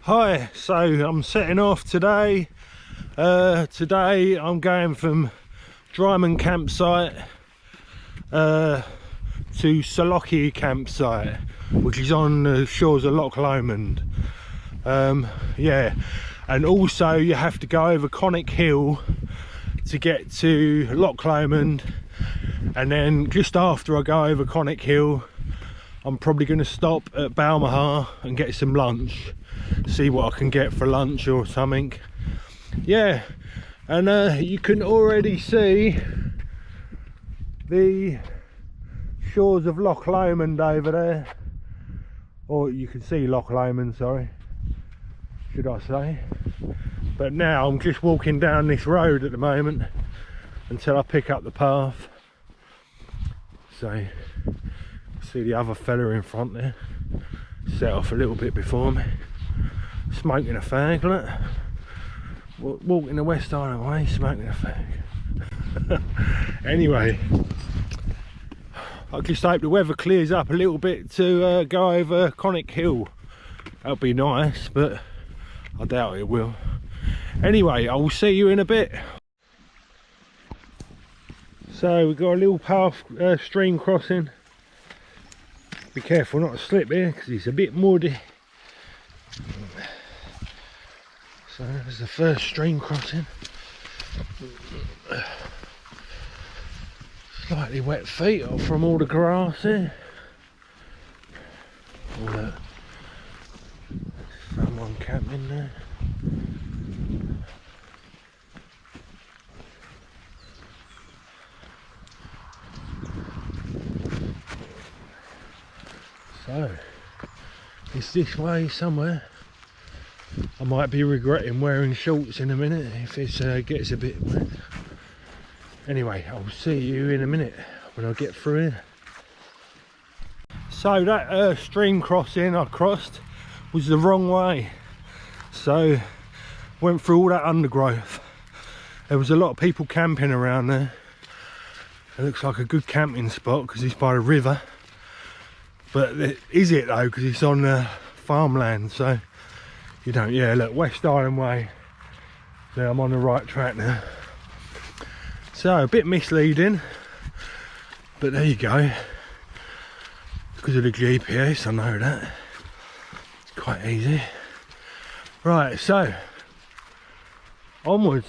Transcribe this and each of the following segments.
Hi, so I'm setting off today. Today I'm going from Drymen campsite to Sallochy campsite, which is on the shores of Loch Lomond. Yeah, and also you have to go over Conic Hill to get to Loch Lomond, and then just after I go over Conic Hill I'm probably going to stop at Balmaha and get some lunch, see what I can get for lunch or something. Yeah, and you can already see the shores of Loch Lomond over there, or you can see Loch Lomond, sorry, should I say. But now I'm just walking down this road at the moment until I pick up the path. So see the other fella in front there, set off a little bit before me, smoking a fag, look. Walking the West Island way, smoking a fag. Anyway, I just hope the weather clears up a little bit to go over Conic Hill. That'll be nice, but I doubt it will. Anyway, I will see you in a bit. So we've got a little path, stream crossing. Be careful not to slip here because it's a bit muddy. So there's the first stream crossing. Slightly wet feet from all the grass here. Someone camping there. So it's this way somewhere. I might be regretting wearing shorts in a minute if it gets a bit wet. Anyway, I'll see you in a minute when I get through here. So that stream crossing I crossed was the wrong way, so went through all that undergrowth. There was a lot of people camping around there. It looks like a good camping spot because it's by the river, but is it though, because it's on farmland, so you don't. Yeah, look, West Island way. So I'm on the right track now. So a bit misleading, but there you go. Because of the GPS, I know that. It's quite easy. Right, so onwards.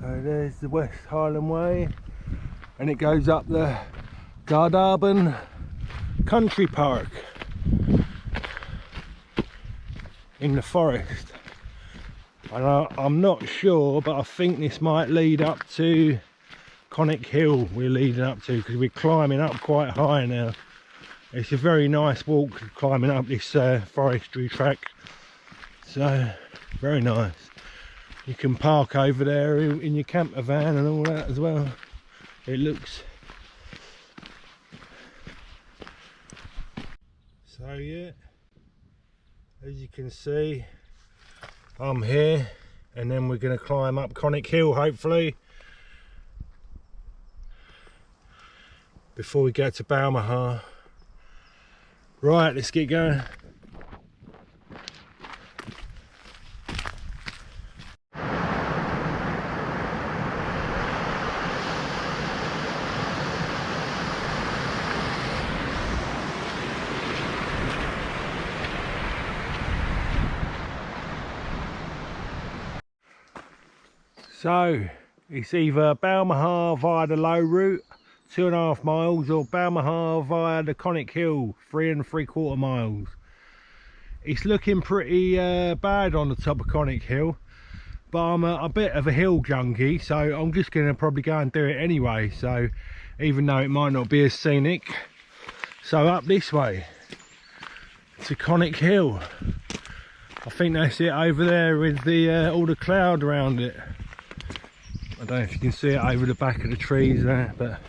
So there's the West Highland Way, and it goes up the Drymen Country Park in the forest. And I'm not sure, but I think this might lead up to Conic Hill. We're leading up to, because we're climbing up quite high now. It's a very nice walk climbing up this forestry track, so very nice. You can park over there in your camper van and all that as well. It looks. So yeah, as you can see, I'm here, and then we're going to climb up Conic Hill hopefully before we get to Balmaha. Right, let's get going. So it's either Balmaha via the low route, 2.5 miles, or Balmaha via the Conic Hill, 3 3/4 miles. It's looking pretty bad on the top of Conic Hill, but I'm a bit of a hill junkie, so I'm just going to probably go and do it anyway. So even though it might not be as scenic, so up this way that's a conic hill. I think that's it over there with the all the cloud around it. I don't know if you can see it over the back of the trees there, but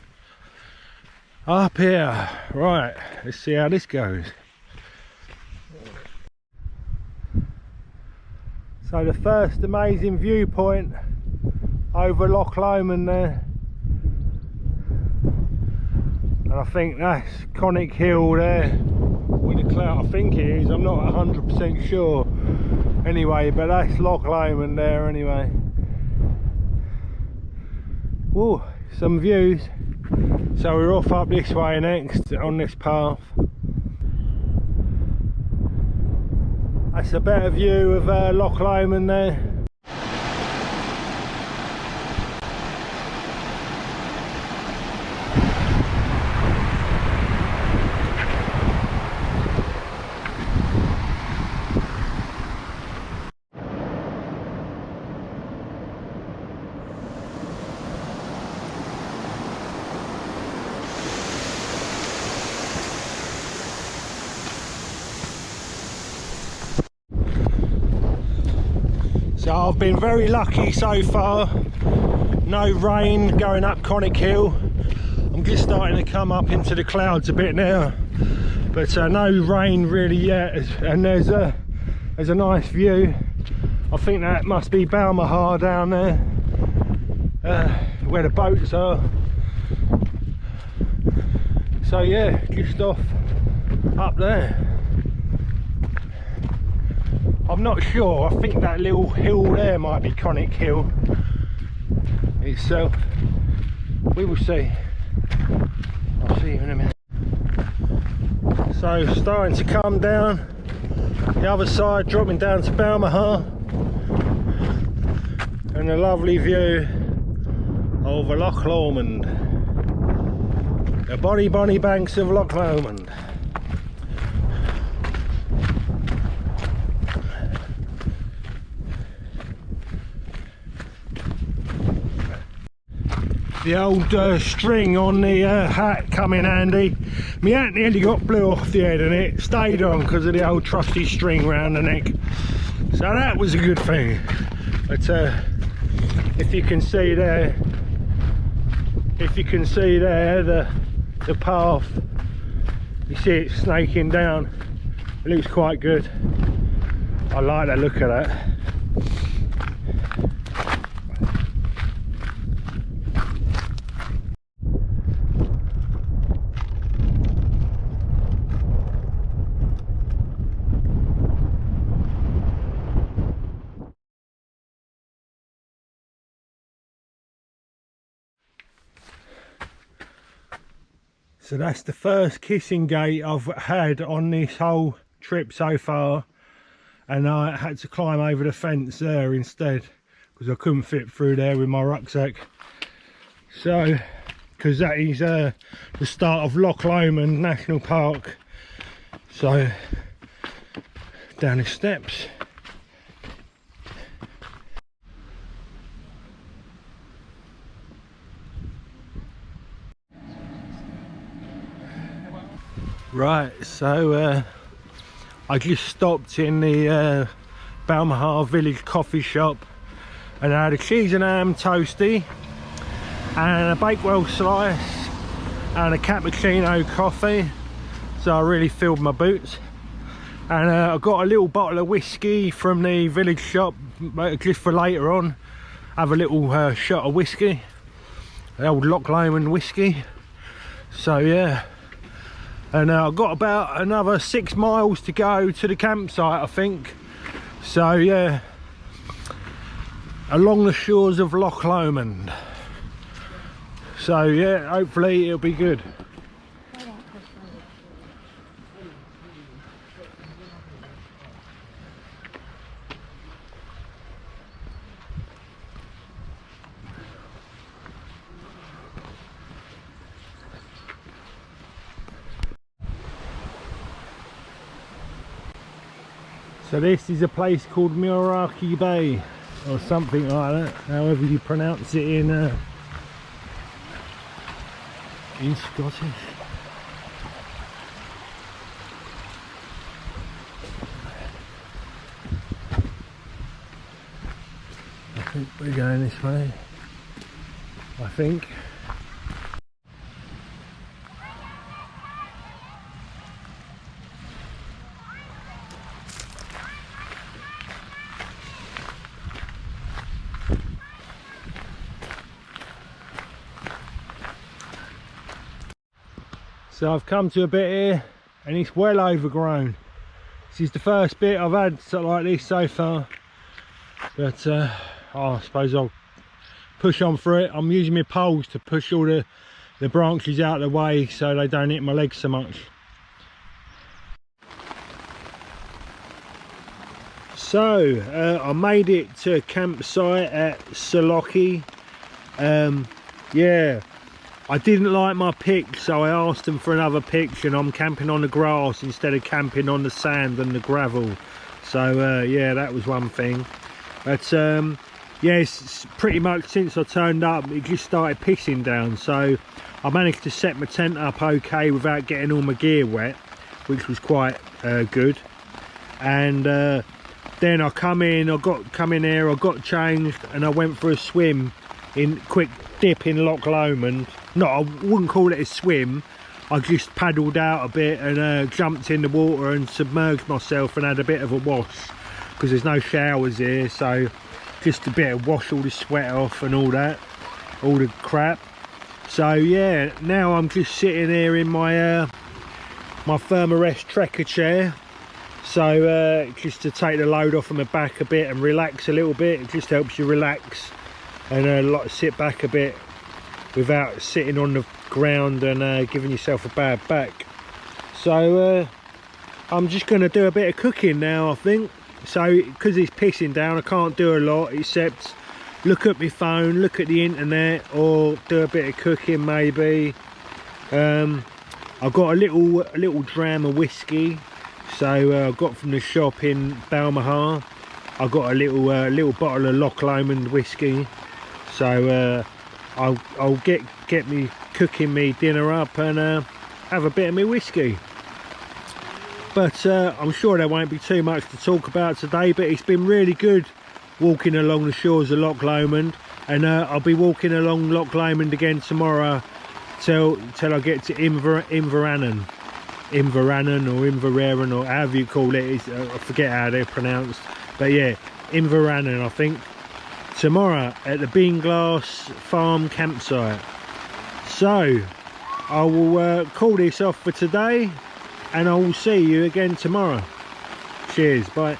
up here, right, let's see how this goes. So the first amazing viewpoint over Loch Lomond there, and I think that's Conic Hill there with the cloud. I think it is, I'm not 100% sure anyway, but that's Loch Lomond there anyway. Whoa, some views. So we're off up this way next on this path. That's a better view of Loch Lomond there. So I've been very lucky so far, no rain going up Conic Hill. I'm just starting to come up into the clouds a bit now, but no rain really yet, and there's a nice view. I think that must be Balmaha down there, where the boats are. So yeah, just off up there. I'm not sure, I think that little hill there might be Conic Hill itself. We will see. I'll see you in a minute. So starting to come down the other side, dropping down to Balmaha, and a lovely view over Loch Lomond, the bonny banks of Loch Lomond. The old string on the hat come in handy. My hat nearly got blew off the head and it stayed on because of the old trusty string round the neck. So that was a good thing. But if you can see there, the path, you see it snaking down. It looks quite good. I like the look of that. So that's the first kissing gate I've had on this whole trip so far, and I had to climb over the fence there instead because I couldn't fit through there with my rucksack. So, because that is the start of Loch Lomond National Park. So, down the steps. Right, so I just stopped in the Balmaha village coffee shop and I had a cheese and ham toasty and a Bakewell slice and a cappuccino coffee, so I really filled my boots. And I got a little bottle of whiskey from the village shop just for later on, have a little shot of whiskey, the old Loch Lomond whiskey. So yeah. And I've got about another 6 miles to go to the campsite, I think. So yeah, along the shores of Loch Lomond. So yeah, hopefully it'll be good. So this is a place called Miuraki Bay, or something like that, however you pronounce it in Scottish. We're going this way, I think. So I've come to a bit here and it's well overgrown. This is the first bit I've had sort of like this so far, but I suppose I'll push on through it. I'm using my poles to push all the branches out of the way so they don't hit my legs so much. So I made it to a campsite at Sallochy. Yeah, I didn't like my pitch, so I asked them for another pitch, and I'm camping on the grass instead of camping on the sand and the gravel. So yeah, that was one thing. But yes, pretty much since I turned up it just started pissing down, so I managed to set my tent up okay without getting all my gear wet, which was quite good. And then I come in here, I got changed, and I went for a swim in quick dip in Loch Lomond. No, I wouldn't call it a swim. I just paddled out a bit and jumped in the water and submerged myself and had a bit of a wash, because there's no showers here, so just a bit of wash all the sweat off and all that, all the crap. So yeah, now I'm just sitting here in my my Thermarest Trekker chair, so just to take the load off of my back a bit and relax a little bit. It just helps you relax and like sit back a bit without sitting on the ground and giving yourself a bad back. So I'm just going to do a bit of cooking now, I think. So because it's pissing down, I can't do a lot except look at my phone, look at the internet, or do a bit of cooking maybe. I've got a little dram of whiskey, so I got from the shop in Balmaha. I got a little bottle of Loch Lomond whiskey, so I'll get me cooking me dinner up and have a bit of me whiskey. But I'm sure there won't be too much to talk about today, but it's been really good walking along the shores of Loch Lomond, and I'll be walking along Loch Lomond again tomorrow till I get to Inveranen or Inveranen, or however you call it. I forget how they're pronounced, but yeah, Inveranen I think, tomorrow at the Beanglass Farm campsite. So I will call this off for today, and I will see you again tomorrow. Cheers, bye.